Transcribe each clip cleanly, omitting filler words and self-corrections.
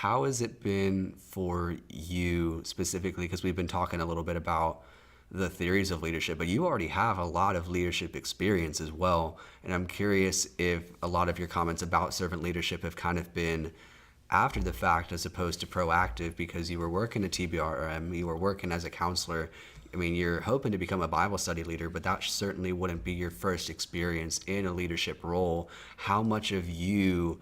how has it been for you specifically? Because we've been talking a little bit about the theories of leadership, but you already have a lot of leadership experience as well. And I'm curious if a lot of your comments about servant leadership have kind of been after the fact as opposed to proactive, because you were working at TBRM, you were working as a counselor. I mean, you're hoping to become a Bible study leader, but that certainly wouldn't be your first experience in a leadership role. How much of you,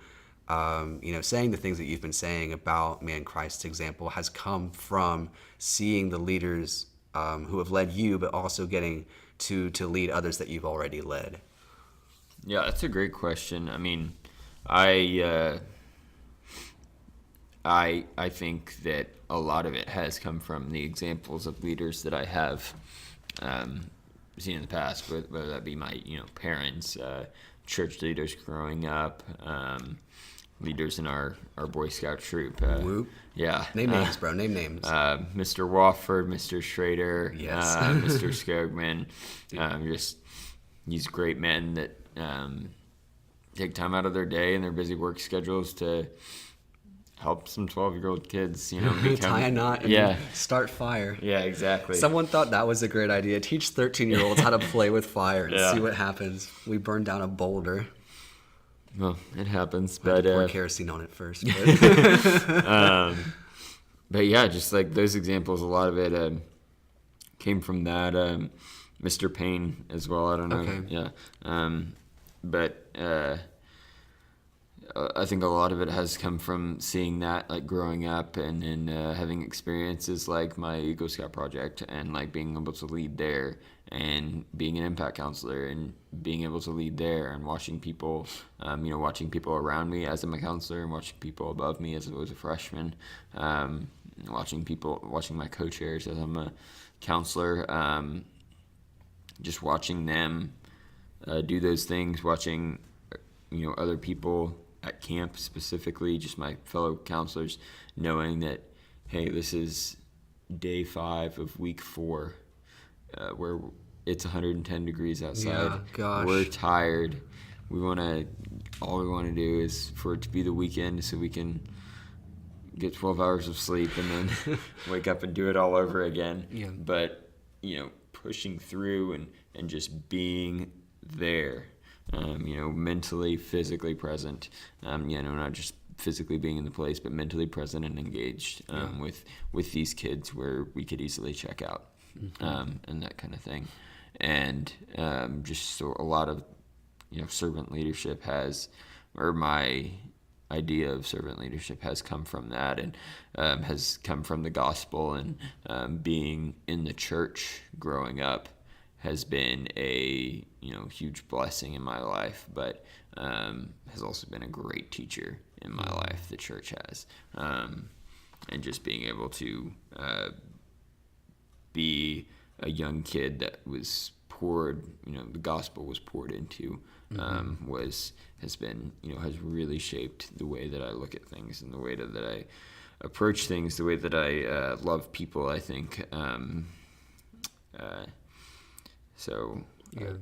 saying the things that you've been saying about, man, Christ's example has come from seeing the leaders who have led you, but also getting to lead others that you've already led? Yeah, that's a great question. I mean, I think that a lot of it has come from the examples of leaders that I have seen in the past, whether that be my parents, church leaders growing up, leaders in our Boy Scout troop. Whoop. Yeah. Name names, bro. Name names. Mr. Wofford, Mr. Schrader, Yes. Mr. Skogman. Just these great men that take time out of their day and their busy work schedules to help some 12-year-old kids, become... Tie a knot and start fire. Yeah, exactly. Someone thought that was a great idea. Teach 13-year-olds how to play with fire and see what happens. We burned down a boulder. Well, it happens, I had but... to pour kerosene on it first. But, but yeah, just like those examples, a lot of it came from that. Mr. Payne as well, I don't know. Okay. Yeah. But... I think a lot of it has come from seeing that, like growing up and having experiences like my Eagle Scout project and like being able to lead there and being an impact counselor and being able to lead there and watching people, watching people around me as I'm a counselor and watching people above me as I was a freshman, watching my co-chairs as I'm a counselor, just watching them do those things, watching, other people at camp specifically, just my fellow counselors, knowing that, hey, this is day 5 of week 4, where it's 110 degrees outside. Yeah, gosh. We're tired. All we want to do is for it to be the weekend so we can get 12 hours of sleep and then wake up and do it all over again. Yeah. But, pushing through and just being there. Mentally, physically present, not just physically being in the place, but mentally present and engaged with these kids where we could easily check out, and that kind of thing. And just so a lot of, servant leadership my idea of servant leadership has come from that and has come from the gospel and being in the church growing up has been a huge blessing in my life, but has also been a great teacher in my life. The church has, and just being able to be a young kid that was poured, the gospel was poured into, has really shaped the way that I look at things and the way that I approach things, the way that I love people. I think. So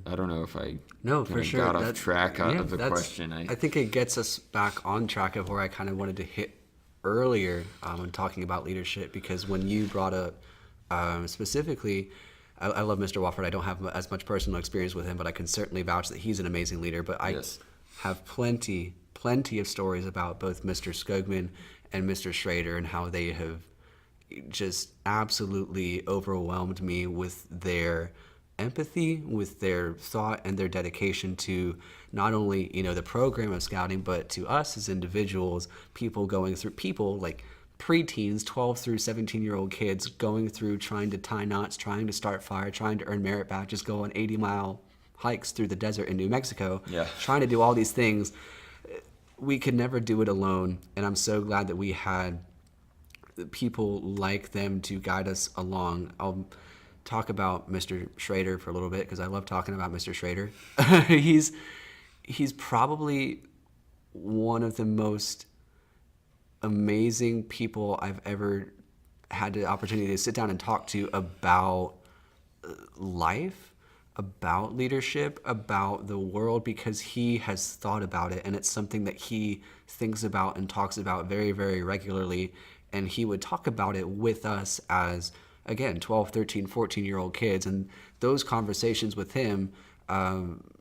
I don't know if I for sure. got off track of the question. I think it gets us back on track of where I kind of wanted to hit earlier when talking about leadership, because when you brought up specifically, I love Mr. Wofford. I don't have as much personal experience with him, but I can certainly vouch that he's an amazing leader. But I have plenty of stories about both Mr. Skogman and Mr. Schrader and how they have just absolutely overwhelmed me with their empathy, with their thought and their dedication to not only the program of scouting, but to us as individuals, people like preteens, 12 through 17-year-old kids going through trying to tie knots, trying to start fire, trying to earn merit badges, go on 80-mile hikes through the desert in New Mexico, trying to do all these things. We could never do it alone, and I'm so glad that we had people like them to guide us along. I'll talk about Mr. Schrader for a little bit because I love talking about Mr. Schrader. He's probably one of the most amazing people I've ever had the opportunity to sit down and talk to about life, about leadership, about the world, because he has thought about it, and it's something that he thinks about and talks about very, very regularly. And he would talk about it with us as, again, 12, 13, 14-year-old kids. And those conversations with him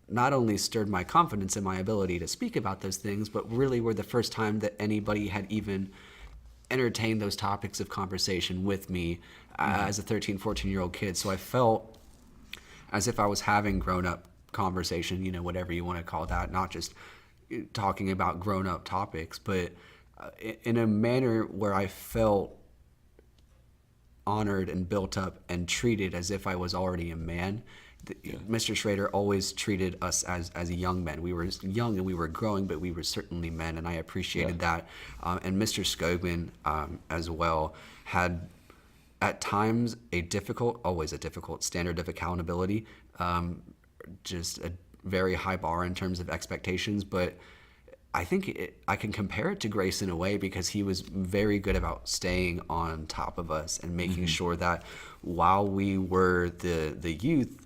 not only stirred my confidence in my ability to speak about those things, but really were the first time that anybody had even entertained those topics of conversation with me as a 13, 14-year-old kid. So I felt as if I was having grown-up conversation, whatever you want to call that, not just talking about grown-up topics, but in a manner where I felt honored and built up and treated as if I was already a man. Mr. Schrader always treated us as young men. We were young and we were growing, but we were certainly men, and I appreciated that. And Mr. Skogman as well had at times always a difficult standard of accountability, just a very high bar in terms of expectations, but I think I can compare it to Grace in a way, because he was very good about staying on top of us and making sure that while we were the youth,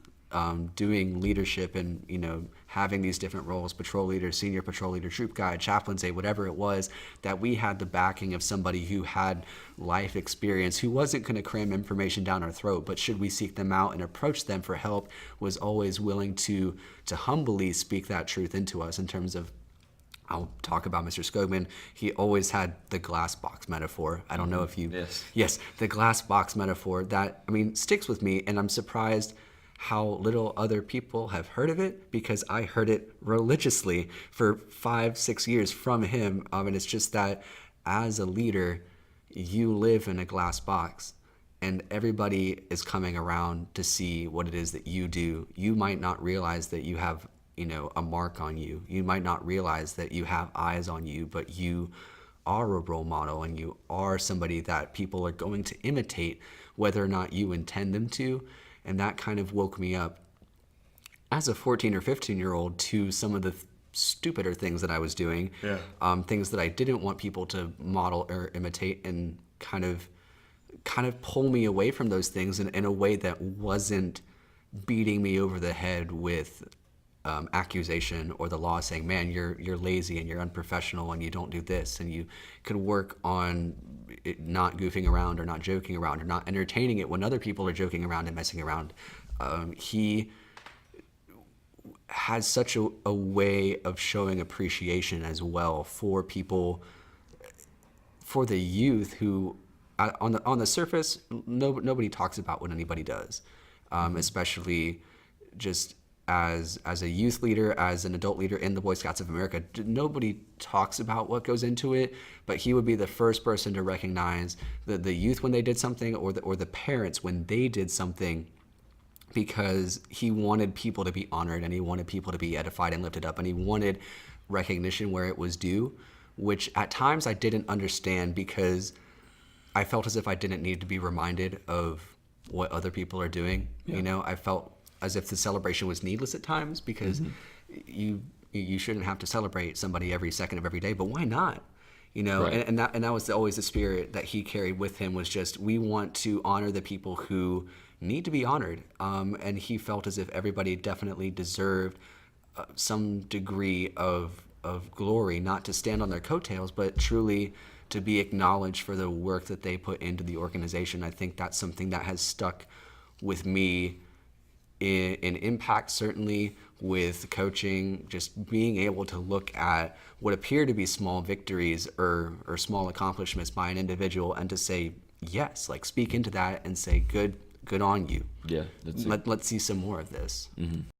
doing leadership and having these different roles, patrol leader, senior patrol leader, troop guide, chaplain's aide, whatever it was, that we had the backing of somebody who had life experience, who wasn't going to cram information down our throat, but should we seek them out and approach them for help, was always willing to humbly speak that truth into us. In terms of, I'll talk about Mr. Skogman. He always had the glass box metaphor. I don't know if you... Yes, the glass box metaphor that, sticks with me, and I'm surprised how little other people have heard of it, because I heard it religiously for 5-6 years from him. And it's just that as a leader, you live in a glass box, and everybody is coming around to see what it is that you do. You might not realize that you have a mark on you. You might not realize that you have eyes on you, but you are a role model, and you are somebody that people are going to imitate, whether or not you intend them to. And that kind of woke me up as a 14 or 15-year-old to some of the stupider things that I was doing, things that I didn't want people to model or imitate, and kind of pull me away from those things in a way that wasn't beating me over the head with accusation or the law saying, man, you're lazy and you're unprofessional and you don't do this, and you could work on it not goofing around or not joking around or not entertaining it when other people are joking around and messing around. He has such a way of showing appreciation as well for people, for the youth who on the surface nobody talks about what anybody does, especially just as a youth leader, as an adult leader in the Boy Scouts of America. Nobody talks about what goes into it, but he would be the first person to recognize the youth when they did something, or the parents when they did something, because he wanted people to be honored, and he wanted people to be edified and lifted up, and he wanted recognition where it was due, which at times I didn't understand, because I felt as if I didn't need to be reminded of what other people are doing. I felt as if the celebration was needless at times, because you shouldn't have to celebrate somebody every second of every day, but why not? Right. And that was always the spirit that he carried with him, was just, we want to honor the people who need to be honored. And he felt as if everybody definitely deserved some degree of glory, not to stand on their coattails, but truly to be acknowledged for the work that they put into the organization. I think that's something that has stuck with me in impact, certainly with coaching, just being able to look at what appear to be small victories or small accomplishments by an individual, and to say, yes, like speak into that and say, good on you. Yeah. Let's see some more of this.